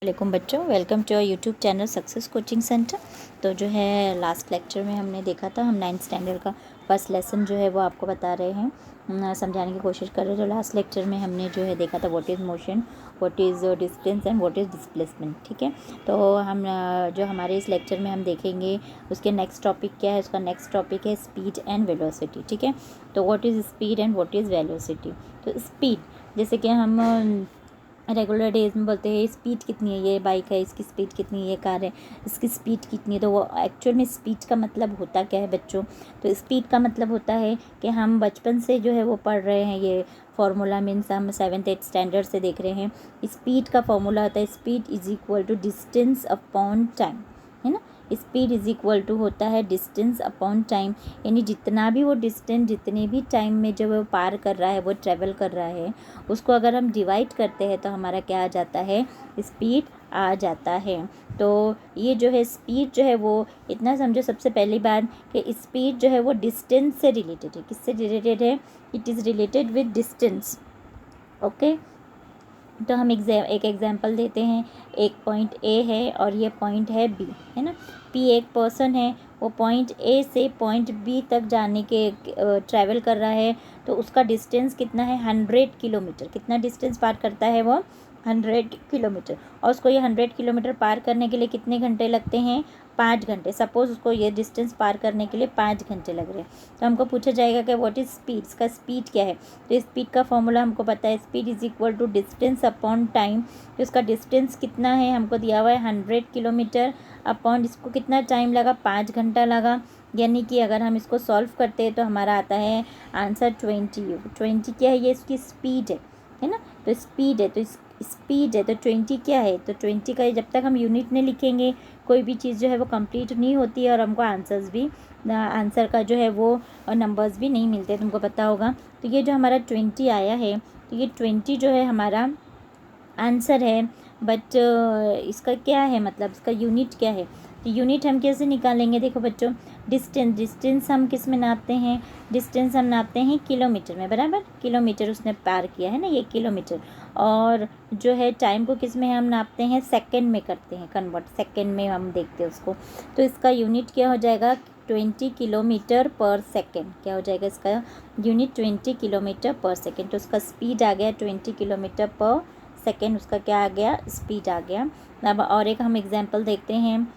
वालेकुम बच्चों, welcome to our YouTube channel success coaching centre. तो जो है लास्ट लेक्चर में हमने देखा था, हम 9th स्टैंडर्ड का फर्स्ट लेसन जो है वो आपको बता रहे हैं, समझाने की कोशिश कर रहे हैं। तो लास्ट लेक्चर में हमने जो है देखा था what is motion, what is distance and what is displacement. ठीक है, तो हम जो हमारे इस लेक्चर में हम देखेंगे उसके नेक्स्ट टॉपिक क्या है। उसका नेक्स्ट टॉपिक है स्पीड एंड वेलोसिटी। ठीक है, तो what is speed and what is velocity. तो स्पीड जैसे कि हम रेगुलर डेज में बोलते हैं स्पीड कितनी है, ये बाइक है इसकी स्पीड कितनी है, ये कार है इसकी स्पीड कितनी है। तो वो एक्चुअल में स्पीड का मतलब होता क्या है बच्चों? तो स्पीड का मतलब होता है कि हम बचपन से जो है वो पढ़ रहे हैं, ये फार्मूला मीन्स हम 7th-8th स्टैंडर्ड से देख रहे हैं। स्पीड का फार्मूला होता है speed is equal to distance upon time, है ना। स्पीड इज इक्वल टू होता है डिस्टेंस अपॉन टाइम, यानी जितना भी वो डिस्टेंस, जितने भी टाइम में जो वो पार कर रहा है, वो ट्रेवल कर रहा है, उसको अगर हम डिवाइड करते हैं तो हमारा क्या आ जाता है, स्पीड आ जाता है। तो ये जो है स्पीड जो है वो इतना समझो सबसे पहली बात कि स्पीड जो है वो डिस्टेंस से रिलेटेड है। किससे रिलेटेड है? It is related with distance. Okay, तो हम एक एग्जांपल देते हैं। एक पॉइंट ए है और ये पॉइंट है बी, है ना। पी एक पर्सन है, वो पॉइंट ए से पॉइंट बी तक जाने के ट्रैवल कर रहा है। तो उसका डिस्टेंस कितना है? 100 किलोमीटर। कितना डिस्टेंस पार करता है वो? 100 किलोमीटर। और उसको ये 100 किलोमीटर पार करने के लिए कितने घंटे लगते हैं? 5 घंटे। सपोज़ उसको ये डिस्टेंस पार करने के लिए 5 घंटे लग रहे हैं। तो हमको पूछा जाएगा कि व्हाट इज़ स्पीड, इसका स्पीड क्या है। तो स्पीड का फॉर्मूला हमको पता है, speed is equal to distance upon time. तो इसका डिस्टेंस कितना है हमको दिया हुआ है 100 किलोमीटर, अपॉन इसको कितना टाइम लगा? 5 घंटा लगा। यानी कि अगर हम इसको सॉल्व करते हैं तो हमारा आता है आंसर 20 क्या है? ये इसकी स्पीड है ना। तो स्पीड है, तो स्पीड है तो 20 क्या है? तो 20 का जब तक हम यूनिट नहीं लिखेंगे कोई भी चीज़ जो है वो कंप्लीट नहीं होती है, और हमको आंसर का जो है वो नंबर्स भी नहीं मिलते, तुमको पता होगा। तो ये जो हमारा 20 आया है, तो ये 20 जो है हमारा आंसर है। बट इसका क्या है, मतलब इसका यूनिट क्या है? तो यूनिट हम कैसे निकालेंगे? देखो बच्चों, डिस्टेंस हम किस में नापते हैं? डिस्टेंस हम नापते हैं किलोमीटर में, बराबर। किलोमीटर उसने पार किया है ना, ये किलोमीटर। और जो है टाइम को किस में हम नापते हैं? सेकंड में करते हैं कन्वर्ट, सेकंड में हम देखते हैं उसको। तो इसका यूनिट क्या हो जाएगा? 20 किलोमीटर पर सेकेंड। क्या हो जाएगा इसका यूनिट? 20 किलोमीटर पर सेकेंड। तो उसका स्पीड आ गया 20 किलोमीटर पर सेकेंड, उसका क्या आ गया? स्पीड आ गया। अब और एक हम एग्जांपल देखते हैं।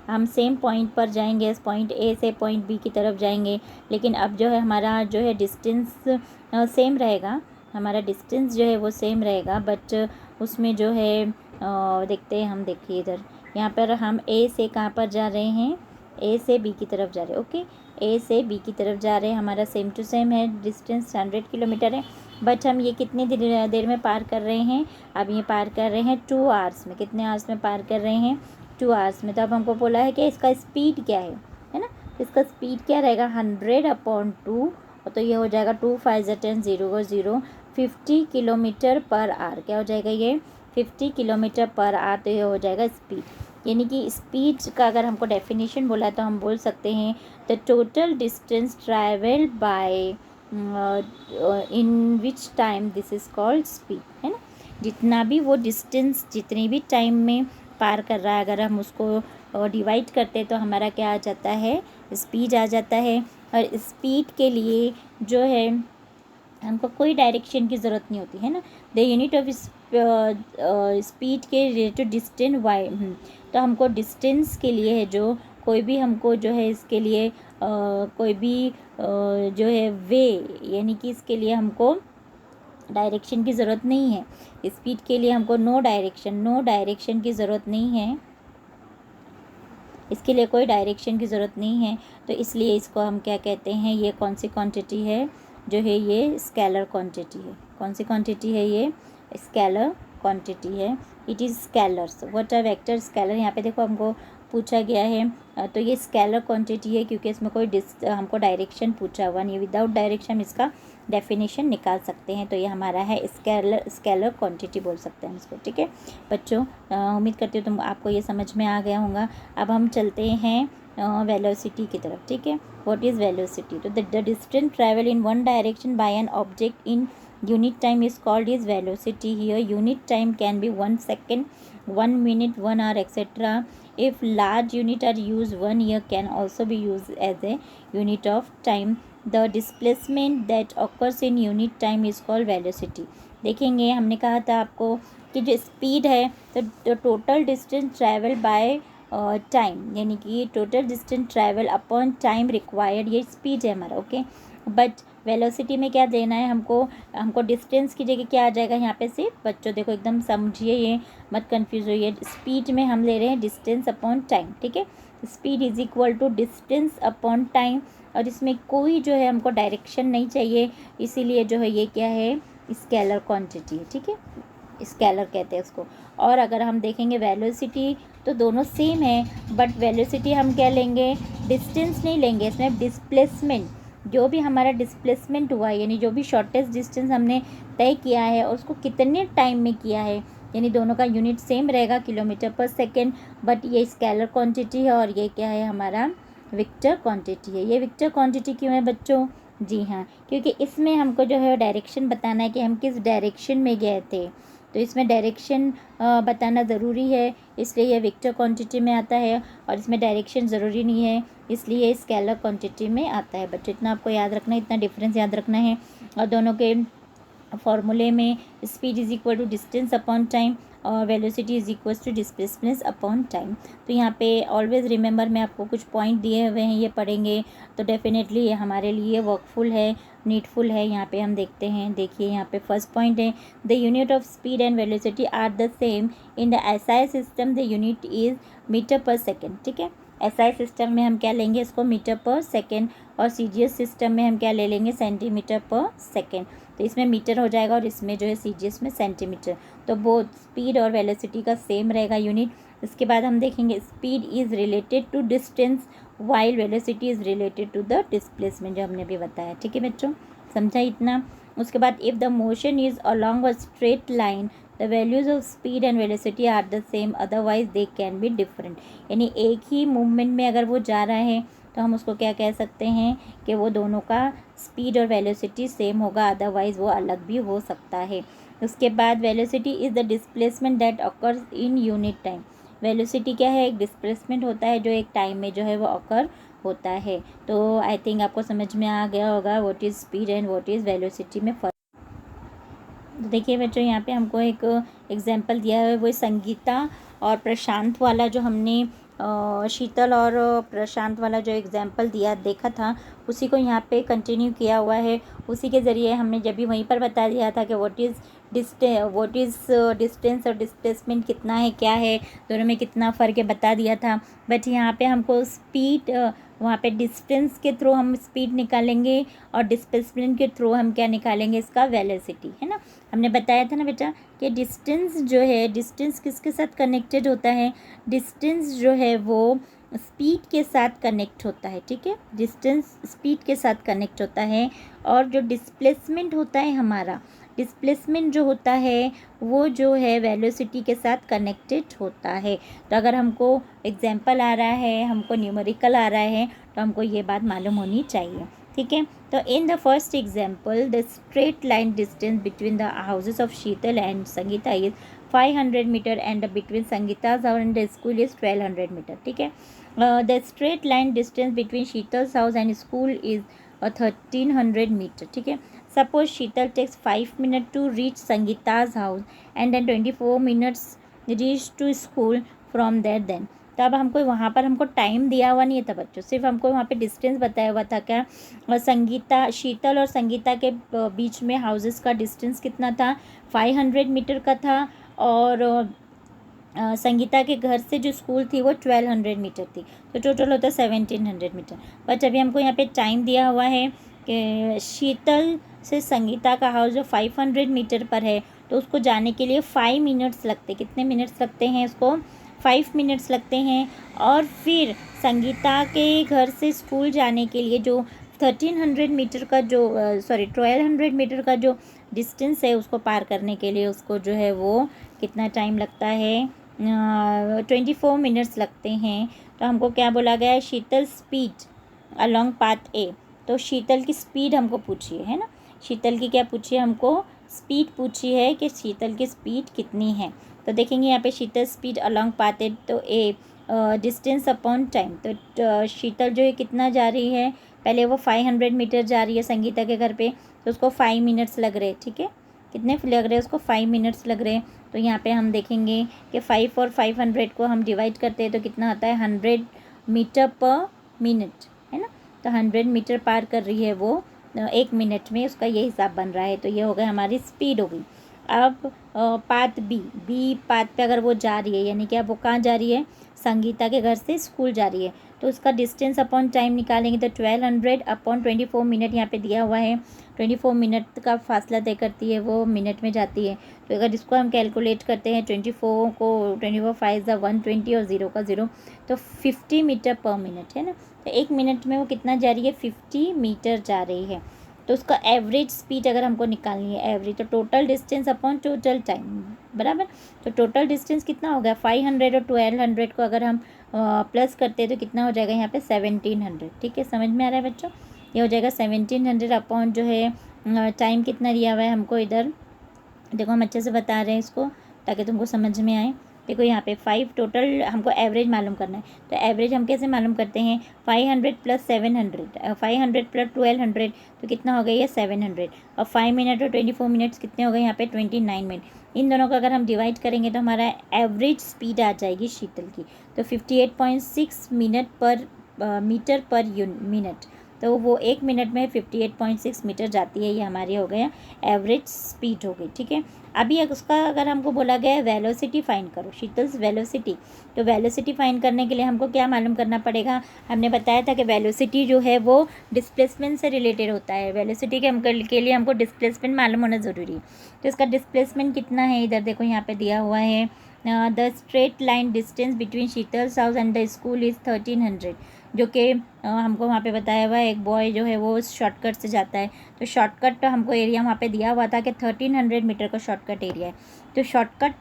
हम सेम पॉइंट पर जाएंगे, इस पॉइंट ए से पॉइंट बी की तरफ जाएंगे, लेकिन अब जो है हमारा जो है डिस्टेंस सेम रहेगा। हमारा डिस्टेंस जो है वो सेम रहेगा, बट उसमें जो है देखते हैं हम। देखिए इधर, यहाँ पर हम ए से कहाँ पर जा रहे हैं? ए से बी की तरफ जा रहे हैं। ओके, ए से बी की तरफ जा रहे हैं, हमारा सेम टू सेम है, डिस्टेंस 100 किलोमीटर है। बट हम ये कितनी देर में पार कर रहे हैं? अब ये पार कर रहे हैं 2 आवर्स में। कितने आवर्स में पार कर रहे हैं? 2 आवर्स में। तो अब हमको बोला है कि इसका स्पीड क्या है ना। इसका स्पीड क्या रहेगा? 100/2। तो ये हो जाएगा 2 5 10 0 0 50 किलोमीटर पर आवर। क्या हो जाएगा ये? 50 किलोमीटर पर आवर। तो ये हो जाएगा स्पीड। यानी कि स्पीड का अगर हमको डेफिनेशन बोला तो हम बोल सकते हैं the total distance travelled bye in which time this is called speed, है ना। जितना भी वो डिस्टेंस, जितने भी टाइम में पार कर रहा है, अगर हम उसको डिवाइड करते हैं तो हमारा क्या आ जाता है? स्पीड आ जाता है। और स्पीड के लिए जो है हमको कोई डायरेक्शन की ज़रूरत नहीं होती, है ना। द यूनिट ऑफ स्पीड के रिलेटेड डिस्टेंस वाई। तो हमको डिस्टेंस के लिए है जो कोई भी हमको जो है इसके लिए कोई भी जो है वे, यानी कि इसके लिए हमको डायरेक्शन की ज़रूरत नहीं है। स्पीड के लिए हमको नो डायरेक्शन की ज़रूरत नहीं है, इसके लिए कोई डायरेक्शन की ज़रूरत नहीं है। तो इसलिए इसको हम क्या कहते हैं? ये कौन सी क्वांटिटी है? जो है ये स्केलर क्वांटिटी है। कौन सी क्वांटिटी है? ये स्केलर क्वांटिटी है। It is scalars. What are vector scalar? यहाँ पे देखो हमको पूछा गया है, तो ये स्केलर क्वांटिटी है क्योंकि इसमें कोई हमको डायरेक्शन पूछा हुआ नहीं। विदाउट डायरेक्शन इसका डेफिनेशन निकाल सकते हैं। तो ये हमारा है स्केलर क्वांटिटी बोल सकते हैं इसको। ठीक है बच्चों, उम्मीद करती हूँ तुम आपको ये समझ में आ गया होगा। अब हम चलते हैं वेलोसिटी की तरफ। ठीक है, व्हाट इज़ वेलोसिटी? तो the distance travel in one direction by an object in unit time is called is velocity. Here unit time can be 1 second, 1 minute, 1 hour, etc. If large unit are used, 1 year can also be used as a unit of time. The displacement that occurs in unit time is called velocity. देखेंगे हमने कहा था आपको कि जो speed है तो total distance travel by time, यानी कि total distance travel upon time required, ये स्पीड है हमारा, ओके। बट वेलोसिटी में क्या देना है हमको डिस्टेंस की जगह क्या आ जाएगा यहाँ पे से बच्चों, देखो एकदम समझिए, ये मत कंफ्यूज होइए। स्पीड में हम ले रहे हैं डिस्टेंस अपॉन टाइम, ठीक है। Speed is equal to distance upon time, और इसमें कोई जो है हमको डायरेक्शन नहीं चाहिए, इसीलिए जो है ये क्या है, स्केलर क्वांटिटी है, ठीक है, स्केलर कहते हैं इसको। और अगर हम देखेंगे वेलोसिटी तो दोनों सेम है, बट वेलोसिटी हम क्या लेंगे, डिस्टेंस नहीं लेंगे, इसमें डिस्प्लेसमेंट, जो भी हमारा डिस्प्लेसमेंट हुआ है, यानी जो भी शॉर्टेस्ट डिस्टेंस हमने तय किया है और उसको कितने टाइम में किया है, यानी दोनों का यूनिट सेम रहेगा किलोमीटर पर सेकेंड, बट ये स्केलर क्वांटिटी है और ये क्या है हमारा वेक्टर क्वांटिटी है। ये वेक्टर क्वांटिटी क्यों है बच्चों, जी हाँ, क्योंकि इसमें हमको जो है डायरेक्शन बताना है कि हम किस डायरेक्शन में गए थे, तो इसमें डायरेक्शन बताना ज़रूरी है, इसलिए ये वेक्टर क्वांटिटी में आता है। और इसमें डायरेक्शन ज़रूरी नहीं है, इसलिए स्केलर क्वांटिटी में आता है। बच्चों इतना आपको याद रखना है, इतना डिफरेंस याद रखना है। और दोनों के फॉर्मूले में speed is equal to distance upon time और velocity is equal to displacement upon time. तो यहाँ पे ऑलवेज रिमेंबर, मैं आपको कुछ पॉइंट दिए हुए हैं, ये पढ़ेंगे तो डेफिनेटली ये हमारे लिए वर्कफुल है, नीडफुल है। यहाँ पे हम देखते हैं, देखिए यहाँ पे फर्स्ट पॉइंट है, the unit of speed and velocity are the same in the SI system, the unit is metre per second, ठीक है। एसआई सिस्टम में हम क्या लेंगे इसको, मीटर पर सेकेंड, और सीजीएस सिस्टम में हम क्या ले लेंगे, सेंटीमीटर पर सेकेंड। तो इसमें मीटर हो जाएगा और इसमें जो है सीजीएस में सेंटीमीटर, तो बोथ स्पीड और वेलोसिटी का सेम रहेगा यूनिट। इसके बाद हम देखेंगे speed is related to distance while velocity is related to the displacement, जो हमने अभी बताया, ठीक है बच्चों, समझा इतना। उसके बाद if the motion is along a straight line the values of speed and velocity are the same, otherwise they can be different, यानी एक ही मूवमेंट में अगर वो जा रहा है तो हम उसको क्या कह सकते हैं कि वो दोनों का स्पीड और वेलोसिटी सेम होगा, अदरवाइज़ वो अलग भी हो सकता है। उसके बाद velocity is the displacement that occurs in unit time, velocity क्या है, एक डिस्प्लेसमेंट होता है जो एक टाइम में जो है वो अकर होता है। तो आई थिंक आपको समझ में आ गया होगा what is speed and what is velocity में फ़र्क। तो देखिए बच्चों यहाँ पे हमको एक एग्जांपल दिया है, वो संगीता और प्रशांत वाला जो हमने शीतल और प्रशांत वाला जो एग्जांपल दिया देखा था, उसी को यहाँ पे कंटिन्यू किया हुआ है। उसी के ज़रिए हमने जब भी वहीं पर बता दिया था कि व्हाट इज़ डिस्टेंस और डिस्प्लेसमेंट कितना है, क्या है, दोनों में कितना फ़र्क है बता दिया था। बट यहाँ पे हमको स्पीड, वहाँ पे डिस्टेंस के थ्रू हम स्पीड निकालेंगे और डिस्प्लेसमेंट के थ्रू हम क्या निकालेंगे, इसका वेलोसिटी, है ना। हमने बताया था ना बेटा कि डिस्टेंस जो है, डिस्टेंस किसके साथ कनेक्टेड होता है, डिस्टेंस जो है वो स्पीड के साथ कनेक्ट होता है, ठीक है, डिस्टेंस स्पीड के साथ कनेक्ट होता है। और जो डिस्प्लेसमेंट होता है हमारा, डिस्प्लेसमेंट जो होता है वो जो है वेलोसिटी के साथ कनेक्टेड होता है। तो अगर हमको एग्जांपल आ रहा है, हमको न्यूमेरिकल आ रहा है, तो हमको ये बात मालूम होनी चाहिए, ठीक है। तो in the first example the straight line distance between the houses of Sheetal and Sangeeta is 500 meter and between Sangeeta's house and the school is 1200 meter, ठीक है। The straight line distance between Sheetal's house and school is 1300 meter, ठीक है। Suppose Sheetal takes 5 minute to reach Sangeeta's house and then 24 minutes reach to school from there then. तो अब हमको वहाँ पर हमको टाइम दिया हुआ नहीं था बच्चों, सिर्फ हमको वहाँ पे डिस्टेंस बताया हुआ था क्या, संगीता, शीतल और संगीता के बीच में हाउसेस का डिस्टेंस कितना था, 500 मीटर का था, और संगीता के घर से जो स्कूल थी वो 1200 मीटर थी, तो टोटल होता है 1700 मीटर। बट अभी हमको यहाँ पे टाइम दिया हुआ है कि शीतल से संगीता का हाउस जो 500 मीटर पर है, तो उसको जाने के लिए 5 मिनट्स लगते, कितने मिनट्स लगते हैं उसको, 5 मिनट्स लगते हैं। और फिर संगीता के घर से स्कूल जाने के लिए जो 1300 मीटर का जो 1200 मीटर का जो डिस्टेंस है, उसको पार करने के लिए उसको जो है वो कितना टाइम लगता है, 24 मिनट्स लगते हैं। तो हमको क्या बोला गया है, शीतल स्पीड अलॉन्ग पाथ ए, तो शीतल की स्पीड हमको पूछिए, है ना, शीतल की क्या पूछी है हमको, स्पीड पूछी है कि शीतल की स्पीड कितनी है। तो देखेंगे यहाँ पे शीतल स्पीड अलॉन्ग पाथ है, तो ए डिस्टेंस अपॉन टाइम, तो शीतल जो है कितना जा रही है, पहले वो 500 मीटर जा रही है संगीता के घर पे, तो उसको 5 मिनट्स लग रहे हैं, ठीक है, कितने लग रहे हैं उसको, 5 मिनट्स लग रहे हैं। तो यहाँ पे हम देखेंगे कि 5 और 500 को हम डिवाइड करते हैं तो कितना आता है, 100 मीटर पर मिनट, है ना। तो 100 मीटर पार कर रही है वो 1 मिनट में, उसका ये हिसाब बन रहा है। तो ये हो गया हमारी स्पीड हो गई। अब पाथ बी पाथ पे अगर वो जा रही है, यानी कि अब वो कहाँ जा रही है, संगीता के घर से स्कूल जा रही है, तो उसका डिस्टेंस अपॉन टाइम निकालेंगे तो 1200 अपॉन 24 मिनट यहाँ पे दिया हुआ है। 24 मिनट का फासला तय करती है वो, मिनट में जाती है। तो अगर इसको हम कैलकुलेट करते हैं 24 को, 24 5 ज़ा 120 और 0 का 0, तो 50 मीटर पर मिनट, है ना। तो 1 मिनट में वो कितना जा रही है, 50 मीटर जा रही है। तो उसका एवरेज स्पीड अगर हमको निकालनी है, एवरेज, तो total distance upon total time, बराबर। तो टोटल डिस्टेंस कितना हो गया, 500 और 1200 को अगर हम प्लस करते हैं तो कितना हो जाएगा यहाँ पे 1700, ठीक है, समझ में आ रहा है बच्चों। ये हो जाएगा 1700 अपॉन जो है टाइम कितना दिया हुआ है हमको इधर, देखो हम अच्छे से बता रहे हैं इसको ताकि तुमको समझ में आए। देखो यहाँ पे 5 टोटल हमको एवरेज मालूम करना है, तो एवरेज हम कैसे मालूम करते हैं, 500 प्लस 700, 500 प्लस 1200, तो कितना हो गया ये 700, और 5 मिनट और 24 मिनट्स कितने हो गए यहाँ पे 29 मिनट। इन दोनों को अगर हम डिवाइड करेंगे तो हमारा एवरेज स्पीड आ जाएगी शीतल की, तो 58.6 मिनट पर मीटर पर मिनट, तो वो 1 मिनट में 58.6 मीटर जाती है, ये हमारी हो गया एवरेज स्पीड हो गई, ठीक है। अभी उसका अगर हमको बोला गया है वेलोसिटी फाइंड करो, शीतल्स वेलोसिटी, तो वेलोसिटी फाइंड करने के लिए हमको क्या मालूम करना पड़ेगा, हमने बताया था कि वेलोसिटी जो है वो डिस्प्लेसमेंट से रिलेटेड होता है। वेलोसिटी के लिए हमको डिस्प्लेसमेंट मालूम होना ज़रूरी है। तो इसका डिस्प्लेसमेंट कितना है, इधर देखो यहाँ पे दिया हुआ है, the straight line distance between Sheetal's house and the school is 1300, जो कि हमको वहाँ पे बताया हुआ है, एक बॉय जो है वो शॉर्टकट से जाता है, तो शॉर्टकट हमको एरिया वहाँ पे दिया हुआ था कि 1300 मीटर का शॉर्टकट एरिया है। तो शॉर्टकट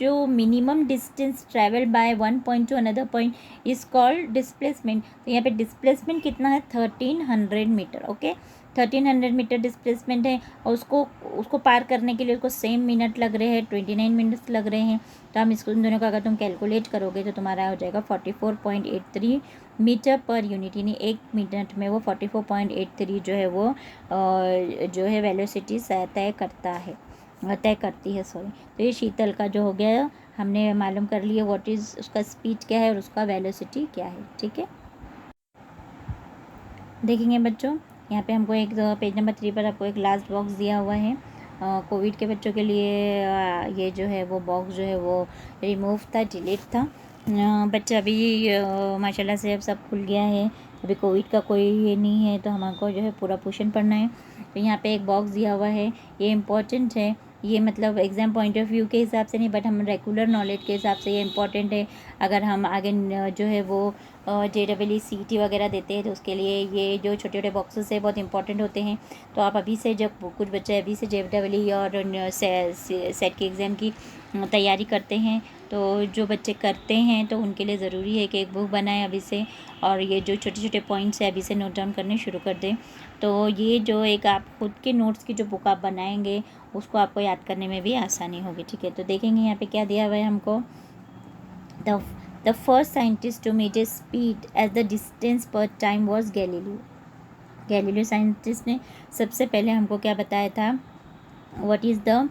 जो minimum distance travel by one point two another point is called displacement. तो यहाँ पे डिस्प्लेसमेंट कितना है, 1300 मीटर, ओके, 1300 मीटर डिस्प्लेसमेंट है, और उसको पार करने के लिए उसको सेम मिनट लग रहे हैं, 29 मिनट्स लग रहे हैं। तो हम इसको इन दोनों का अगर तुम कैलकुलेट करोगे तो तुम्हारा हो जाएगा 44.83 मीटर पर यूनिट, यानी 1 मिनट में वो 44.83 जो है वो जो है वेलोसिटी तय करती है, सॉरी। तो ये शीतल का जो हो गया, हमने मालूम कर लिया व्हाट इज़ उसका स्पीड क्या है और उसका वेलोसिटी क्या है, ठीक है। देखेंगे बच्चों, यहाँ पे हमको एक पेज नंबर 3 पर आपको एक लास्ट बॉक्स दिया हुआ है, कोविड के बच्चों के लिए। ये जो है वो बॉक्स जो है वो रिमूव था, डिलीट था। बच्चा अभी माशाल्लाह से अब सब खुल गया है, अभी कोविड का कोई ये नहीं है, तो हमको जो है पूरा पोर्शन पढ़ना है। तो यहाँ पे एक बॉक्स दिया हुआ है, ये इम्पोर्टेंट है, ये मतलब एग्ज़ाम पॉइंट ऑफ व्यू के हिसाब से नहीं, बट हम रेगुलर नॉलेज के हिसाब से ये इम्पॉर्टेंट है। अगर हम आगे जो है वो JEE वगैरह देते हैं तो उसके लिए ये जो छोटे छोटे बॉक्सेस है बहुत इंपॉर्टेंट होते हैं। तो आप अभी से, जब कुछ बच्चे अभी से JEE और सेट के एग्ज़ाम की तैयारी करते हैं, तो जो बच्चे करते हैं तो उनके लिए ज़रूरी है कि एक बुक बनाएं अभी से, और ये जो छोटे छोटे पॉइंट्स है अभी से नोट डाउन करने शुरू कर दें। तो ये जो एक आप खुद के नोट्स की जो बुक आप बनाएंगे उसको आपको याद करने में भी आसानी होगी, ठीक है। तो देखेंगे यहाँ पे क्या दिया हुआ है हमको, The first scientist to measure speed as the distance per time was Galileo. Galileo scientist ने सबसे पहले हमको क्या बताया था, what is the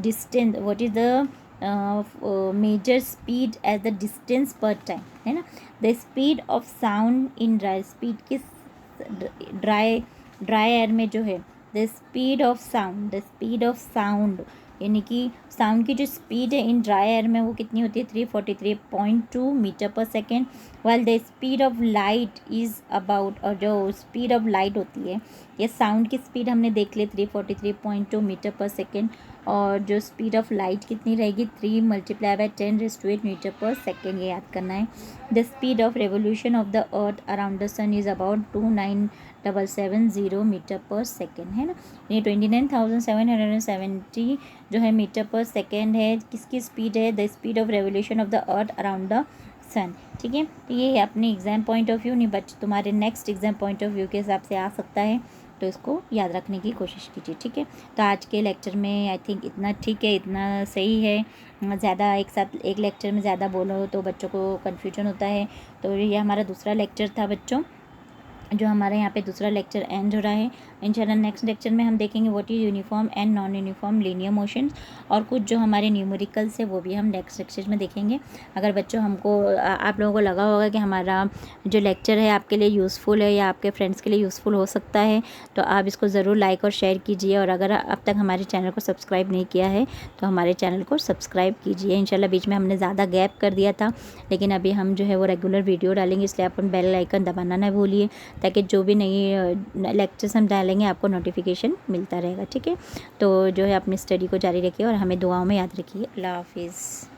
distance, what is the measure speed as the distance per time, है ना। The speed of sound in dry, speed किस ड्राई एयर में जो है, द स्पीड ऑफ साउंड यानी कि साउंड की जो स्पीड है इन ड्राई एयर में वो कितनी होती है, 343.2 metre per second, while the speed of light is about, और जो स्पीड ऑफ लाइट होती है, ये साउंड की स्पीड हमने देख ली 343.2 मीटर पर सेकेंड, और जो स्पीड ऑफ लाइट कितनी रहेगी 3 × 10⁸ मीटर पर सेकेंड, ये याद करना है। The speed of revolution of the earth around the sun is about 29,770 metre per second, है ना। ये 29,770 जो है मीटर पर सेकेंड है, किसकी स्पीड है, the speed of revolution of the earth around the sun, ठीक है। तो ये अपने एग्ज़ाम पॉइंट ऑफ व्यू नहीं, बट तुम्हारे next exam point of view के हिसाब से आ सकता है। तो इसको याद रखने की कोशिश कीजिए, ठीक है। तो आज के लेक्चर में आई थिंक इतना ठीक है, इतना सही है। ज़्यादा एक साथ एक लेक्चर में ज़्यादा बोलो तो बच्चों को कन्फ्यूजन होता है। तो ये हमारा दूसरा लेक्चर था बच्चों, जो हमारे यहाँ पे दूसरा लेक्चर एंड हो रहा है। इंशाल्लाह नेक्स्ट लेक्चर में हम देखेंगे what is uniform and non uniform linear motions, और कुछ जो हमारे न्यूमेरिकल्स है वो भी हम नेक्स्ट लेक्चर में देखेंगे। अगर बच्चों हमको आप लोगों को लगा होगा कि हमारा जो लेक्चर है आपके लिए यूज़फुल है या आपके फ्रेंड्स के लिए यूज़फुल हो सकता है, तो आप इसको ज़रूर लाइक और शेयर कीजिए। और अगर अब तक हमारे चैनल को सब्सक्राइब नहीं किया है तो हमारे चैनल को सब्सक्राइब कीजिए। इंशाल्लाह बीच में हमने ज़्यादा गैप कर दिया था, लेकिन अभी हम जो है वो रेगुलर वीडियो डालेंगे, इसलिए आप बेल आइकन दबाना ना भूलिए, ताकि जो भी नई लेक्चर्स हम डालेंगे आपको नोटिफिकेशन मिलता रहेगा, ठीक है। तो जो है अपनी स्टडी को जारी रखिए और हमें दुआओं में याद रखिए। अल्लाह हाफिज़।